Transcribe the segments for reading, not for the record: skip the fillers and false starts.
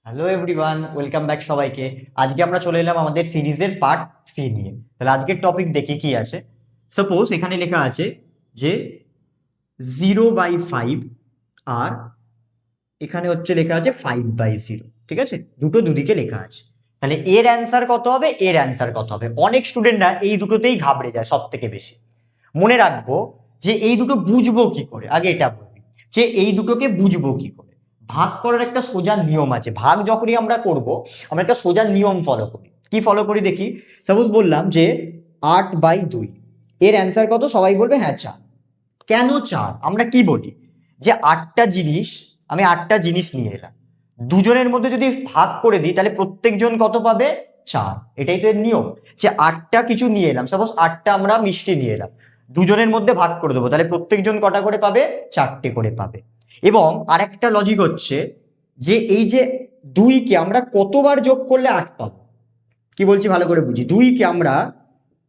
Hello everyone, welcome back সবাইকে। আজকে আমরা চলে এলাম আমাদের সিরিজের পার্ট 3 নিয়ে। তাহলে আজকের টপিক দেখি কি আছে। সাপোজ এখানে লেখা আছে যে 0/5 আর এখানে হচ্ছে লেখা আছে 5/0। ঠিক আছে, দুটো দুদিকে লেখা আছে। তাহলে এর অ্যান্সার কত হবে, এর অ্যান্সার কত হবে? অনেক স্টুডেন্টরা এই দুটোতেই ঘাবড়ে যায় সব থেকে বেশি। মনে রাখবো যে এই দুটো বুঝবো কি করে, আগে এটা বলবি যে এই দুটোকে বুঝবো কি করে। ভাগ করার একটা সোজা নিয়ম আছে। ভাগ যখনই আমরা করব, আমরা একটা সোজা নিয়ম ফলো করি। কি ফলো করি দেখি। সাপোজ বললাম যে 8/2, এর অ্যান্সার কত? সবাই বলবে হ্যাঁ 4। কেন 4? আমরা কি বলি যে আমি 8টা জিনিস নিয়ে এলাম, দুজনের মধ্যে যদি ভাগ করে দিই তাহলে প্রত্যেকজন কত পাবে? 4। এটাই তো এর নিয়ম, যে 8টা কিছু নিয়ে এলাম, সাপোজ 8টা আমরা মিষ্টি নিয়ে এলাম, দুজনের মধ্যে ভাগ করে দেবো, তাহলে প্রত্যেকজন কটা করে পাবে? 4টে করে পাবে। এবং আরেকটা লজিক হচ্ছে যে এই যে 2কে আমরা কতবার যোগ করলে 8 পাবো। কি বলছি ভালো করে বুঝি। 2কে আমরা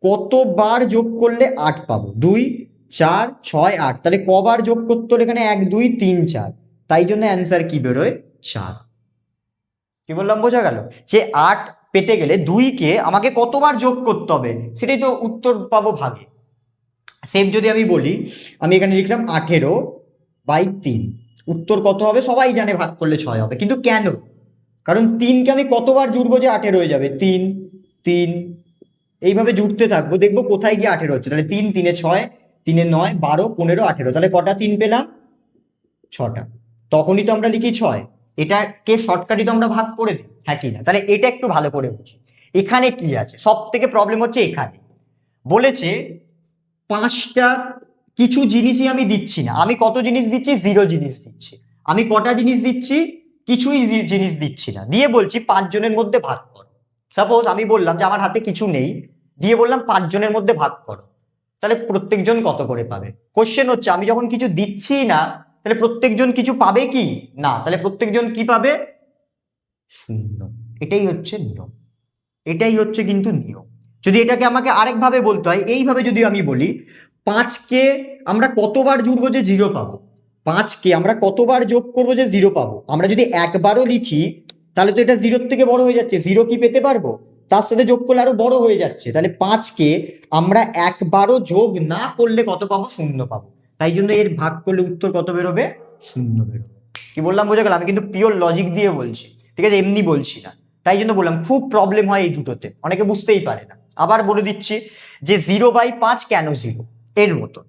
কতবার যোগ করলে 8 পাবো? 2, 4, 6, 8। তাহলে কবার যোগ করতে হলে এখানে 1, 2, 3, 4। তাই জন্য অ্যান্সার কি বেরোয়? 4। কি বললাম বোঝা গেল? যে 8 পেতে গেলে 2কে আমাকে কতবার যোগ করতে হবে, সেটাই তো উত্তর পাবো ভাগে। সেম যদি আমি বলি, আমি এখানে লিখলাম 18/3, উত্তর কত হবে? সবাই জানে ভাগ করলে 6 হবে, কিন্তু কেন? কারণ 3কে আমি কতবার জুড়বো যে 18 হয়ে যাবে? 3, 3, এইভাবে জুড়তে থাকবো, দেখবো কোথায় গিয়ে 18 হচ্ছে। তাহলে 3, 3 এ 6, 3 এ 9, 12, 15, 18। তাহলে কটা 3 পেলাম? 6টা। তখনই তো আমরা লিখি 6। এটাকে শর্টকাটই তো আমরা ভাগ করে দিই, হ্যাঁ কি না? তাহলে এটা একটু ভালো করে বুঝি। এখানে কি আছে? সব থেকে প্রবলেম হচ্ছে এখানে। বলেছে 5টা কিছু জিনিসই আমি দিচ্ছি না। আমি কত জিনিস দিচ্ছি? 0 জিনিস দিচ্ছি। আমি কটা জিনিস দিচ্ছি? কিছুই জিনিস দিচ্ছি না, দিয়ে বলছি 5 জনের মধ্যে ভাগ করো। সাপোজ আমি বললাম যে আমার হাতে কিছু নেই, দিয়ে বললাম 5 জনের মধ্যে ভাগ করো, তাহলে প্রত্যেকজন কত করে পাবে? কোশ্চেন হচ্ছে আমি যখন কিছু দিচ্ছি না, তাহলে প্রত্যেকজন কিছু পাবে কি? না। তাহলে প্রত্যেকজন কি পাবে? 0। এটাই হচ্ছে নিয়ম, এটাই হচ্ছে কিন্তু নিয়ম। যদি এটাকে আমাকে আরেকভাবে বলতে হয়, এইভাবে যদি আমি বলি, 5কে আমরা কতবার জুড়বো যে 0 পাবো? 5কে আমরা কতবার যোগ করবো যে 0 পাবো? আমরা যদি একবারও লিখি তাহলে তো এটা 0-র থেকে বড় হয়ে যাচ্ছে। 0 কি পেতে পারবো? তার সাথে যোগ করলে আরো বড় হয়ে যাচ্ছে। তাহলে 5কে আমরা একবারও যোগ না করলে কত পাবো? 0 পাবো। তাই জন্য এর ভাগ করলে উত্তর কত বেরোবে? 0 বেরোবে। কি বললাম বোঝা গেল? আমি কিন্তু পিওর লজিক দিয়ে বলছি, ঠিক আছে, এমনি বলছি না। তাই জন্য বললাম খুব প্রবলেম হয় এই দুটোতে, অনেকে বুঝতেই পারে না। আবার বলে দিচ্ছি যে 0/5 কেন 0, এর মতো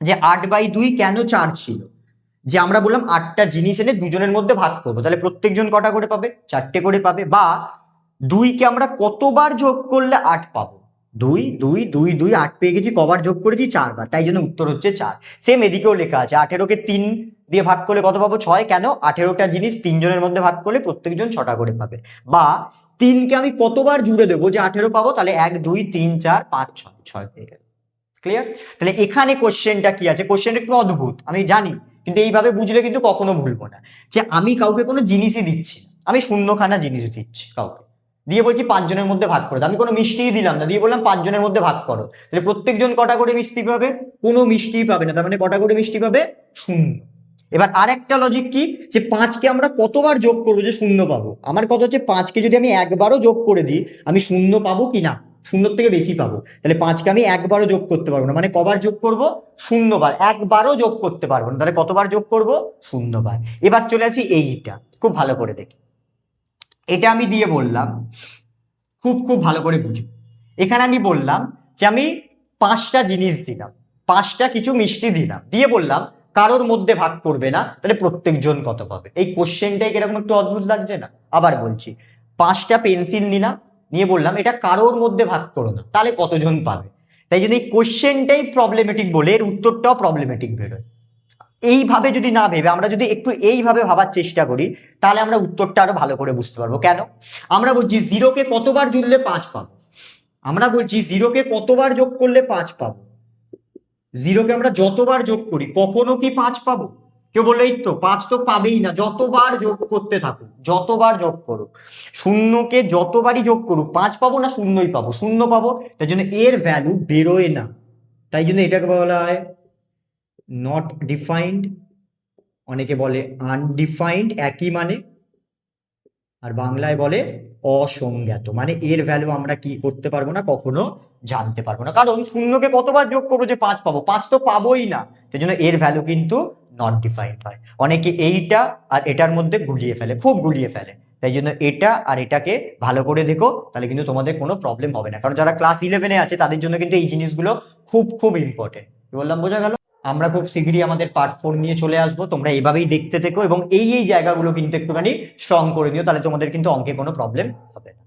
যে 8/2 কেন 4 ছিল, যে আমরা বললাম 8টা জিনিস এনে দুজনের মধ্যে ভাগ করবো, তাহলে প্রত্যেকজন কটা করে পাবে? 4টে করে পাবে। বা 2কে আমরা কতবার যোগ করলে 8 পাবো? 2, 2, 2, 2, 8 পেয়ে গেছি, কবার যোগ করেছি? 4বার। তাই জন্য উত্তর হচ্ছে 4। সেম এদিকেও লেখা আছে 18কে 3 দিয়ে ভাগ করলে কত পাবো? 6। কেন? 18টা জিনিস 3 জনের মধ্যে ভাগ করলে প্রত্যেকজন 6টা করে পাবে। বা 3কে আমি কতবার জুড়ে দেবো যে 18 পাবো? তাহলে 1, 2, 3, 4, 5, 6, 6 পেয়ে গেল। ক্লিয়ার? তাহলে এখানে কোশ্চেনটা কি আছে? কোশ্চেনটা একটু অদ্ভুত আমি জানি, কিন্তু এইভাবে বুঝলে কিন্তু কখনো ভুলবো না। যে আমি কাউকে কোনো জিনিসই দিচ্ছি না, আমি শূন্যখানা জিনিস দিচ্ছি কাউকে, দিয়ে বলছি 5 জনের মধ্যে ভাগ করো। আমি কোনো মিষ্টিই দিলাম না, দিয়ে বললাম 5 জনের মধ্যে ভাগ করো। তাহলে প্রত্যেকজন কটা করে মিষ্টি পাবে? কোনো মিষ্টিই পাবে না। তার মানে কটা করে মিষ্টি পাবে? 0। এবার আরেকটা লজিক কি, যে 5কে আমরা কতবার যোগ করবো যে 0 পাবো? আমার কথা হচ্ছে 5কে যদি আমি একবারও যোগ করে দিই, আমি 0 পাবো কি না? 0-র থেকে বেশি পাবো। তাহলে 5কে আমি একবারও যোগ করতে পারবো না, মানে কবার যোগ করব? 0 বার। একবারও যোগ করতে পারবো না, তাহলে কতবার যোগ করব? 0 বার। এবার চলে আসি এইটা, খুব ভালো করে দেখি। এটা আমি দিয়ে বললাম, খুব খুব ভালো করে বুঝো। এখানে আমি বললাম যে আমি 5টা জিনিস দিলাম, 5টা কিছু মিষ্টি দিলাম, দিয়ে বললাম কারোর মধ্যে ভাগ করবে না, তাহলে প্রত্যেকজন কত পাবে? এই কোশ্চেনটাই কিরকম একটু অদ্ভুত লাগছে না? আবার বলছি, 5টা পেন্সিল নিলাম, নিয়ে বললাম এটা কারোর মধ্যে ভাগ করো না, তাহলে কতজন পাবে? তাই জন্য এই কোশ্চেনটাই প্রবলেমেটিক বলে এর উত্তরটাও প্রবলেমেটিক বেরোয়। এইভাবে যদি না ভেবে আমরা যদি একটু এইভাবে ভাবার চেষ্টা করি, তাহলে আমরা উত্তরটা আরো ভালো করে বুঝতে পারবো। কেন? আমরা বলছি 0কে কতবার জুড়লে 5 পাবো? আমরা বলছি 0কে কতবার যোগ করলে 5 পাবো? 0কে আমরা যতবার যোগ করি, কখনো কি 5 পাবো? কেউ বললো এই তো 5 তো পাবেই না, যতবার যোগ করতে থাকুক, যতবার যোগ করুক, শূন্যকে যতবারই যোগ করুক 5 পাবো না? শূন্যই পাবো, শূন্য পাবো। তাই জন্য এর ভ্যালু বেরোয় না। তাই জন্য এটাকে বলা হয় নট ডিফাইন্ড, অনেকে বলে আনডিফাইন্ড, একই মানে। আর বাংলায় বলে অসংজ্ঞাত, মানে এর ভ্যালু আমরা কি করতে পারবো না, কখনো জানতে পারবো না, কারণ শূন্যকে কতবার যোগ করবো যে 5 পাবো, 5 তো পাবোই না, সেই জন্য এর ভ্যালু কিন্তু নট ডিফাইন্ড হয়। অনেকে এইটা আর এটার মধ্যে গুলিয়ে ফেলে, খুব গুলিয়ে ফেলে, তাই জন্য এটা আর এটাকে ভালো করে দেখো, তাহলে কিন্তু তোমাদের কোনো প্রবলেম হবে না, কারণ যারা ক্লাস 11-এ আছে তাদের জন্য কিন্তু এই জিনিসগুলো খুব খুব ইম্পর্টেন্ট। কি বললাম, বোঝা গেল? আমরা খুব শীঘ্রই আমাদের পার্ট 4 নিয়ে চলে আসবো, তোমরা এইভাবেই দেখতে থেকো এবং এই জায়গাগুলো কিন্তু একটুখানি স্ট্রং করে দিও, তাহলে তোমাদের কিন্তু অঙ্কে কোনো প্রবলেম হবে না।